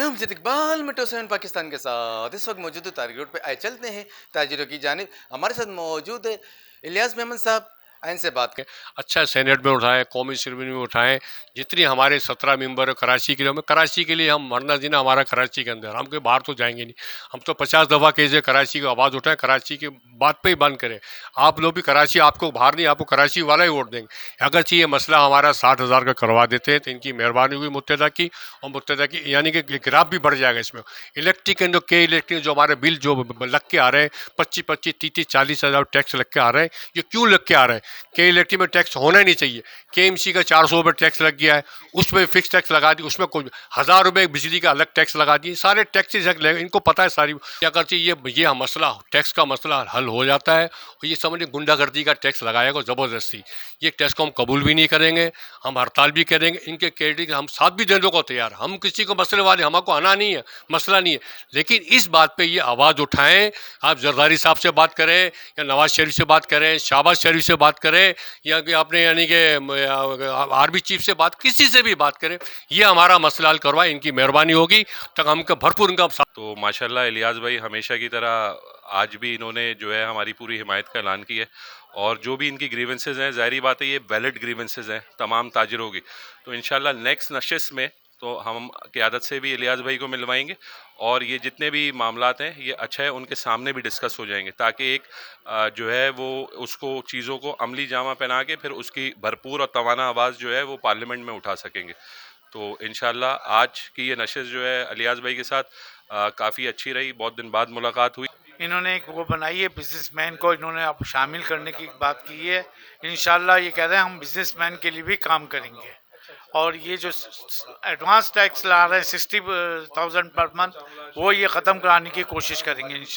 मैं अमजद इकबाल मेट्रो 7 पाकिस्तान के साथ इस वक्त मौजूद तारिक रोड पे। आए चलते हैं ताजिरों की जानिब। हमारे साथ मौजूद है इलियास मेमन साहब। इनसे बात करें। अच्छा सेनेट में उठाएं, कौमी असम्बली में उठाएं, जितनी हमारे 17 मेंबर कराची के लिए, हमें कराची के लिए हम मरना जीना हमारा कराची के अंदर, हम कहीं बाहर तो जाएंगे नहीं। हम तो 50 दफ़ा कहे कराची की आवाज़ उठाएं, कराची की बात पे ही बंद करें। आप लोग भी कराची, आपको बाहर नहीं, आपको कराची वाला ही वोट देंगे। अगर ये मसला हमारा 60,000 का करवा देते हैं तो इनकी मेहरबानी हुई मुत्तदा की, और मुत्तदा की यानी कि ग्राफ भी बढ़ जाएगा इसमें। इलेक्ट्रिक एंड के इलेक्ट्रिक जो हमारे बिल जो लग के आ रहे हैं 25-25, 30-30, 40,000 टैक्स लग के आ रहे हैं, ये क्यों लग के आ रहे हैं? के इलेक्ट्रिक में टैक्स होना ही नहीं चाहिए। केएमसी का 400 रुपये टैक्स लग गया है, उसमें फिक्स टैक्स लगा दी, उसमें कोई 1,000 रुपये बिजली का अलग टैक्स लगा दिए, सारे टैक्सेस इनको पता है सारी। क्या करती ये मसला, टैक्स का मसला हल हो जाता है। और ये समझिए गुंडागर्दी का टैक्स लगाएगा ज़बरदस्ती। ये टैक्स को हम कबूल भी नहीं करेंगे, हम हड़ताल भी करेंगे। इनके क्रेडिट हम साथ भी देने को तैयार। हम किसी को मसले वाले, हमको आना नहीं है, मसला नहीं है, लेकिन इस बात पे ये आवाज़ उठाएं। आप जरदारी साहब से बात करें, या नवाज शरीफ से बात करें, शहबाज शरीफ से बात करें, या कि आपने यानी कि आर्मी चीफ से बात, किसी से भी बात करें, ये हमारा मसला हल करवाए, इनकी मेहरबानी होगी तक हमको भरपूर इनका साथ। तो माशाल्लाह इलियास भाई हमेशा की तरह आज भी इन्होंने जो है हमारी पूरी हिमायत का ऐलान किया है, और जो भी इनकी ग्रीवेंसेज हैं, ज़ाहिर बात है ये वैलिड ग्रीवेंसेज हैं तमाम ताजिरों की। तो इंशाल्लाह नेक्स्ट नशिस्त में तो हम क़यादत से भी इलियास भाई को मिलवाएंगे, और ये जितने भी मामलात हैं ये अच्छा है उनके सामने भी डिस्कस हो जाएंगे, ताकि एक जो है वो उसको चीज़ों को अमली जामा पहना के फिर उसकी भरपूर और तवाना आवाज़ जो है वो पार्लियामेंट में उठा सकेंगे। तो इंशाल्लाह आज की ये नशिस्त जो है इलियास भाई के साथ काफ़ी अच्छी रही, बहुत दिन बाद मुलाकात हुई। इन्होंने एक वो बनाई है, बिजनेसमैन को इन्होंने अब शामिल करने की बात की है। इंशाल्लाह ये कह रहे हैं हम बिजनेसमैन के लिए भी काम करेंगे, और ये जो एडवांस टैक्स ला रहे हैं 60,000 पर मंथ, वो ये ख़त्म कराने की कोशिश करेंगे इंशाल्लाह।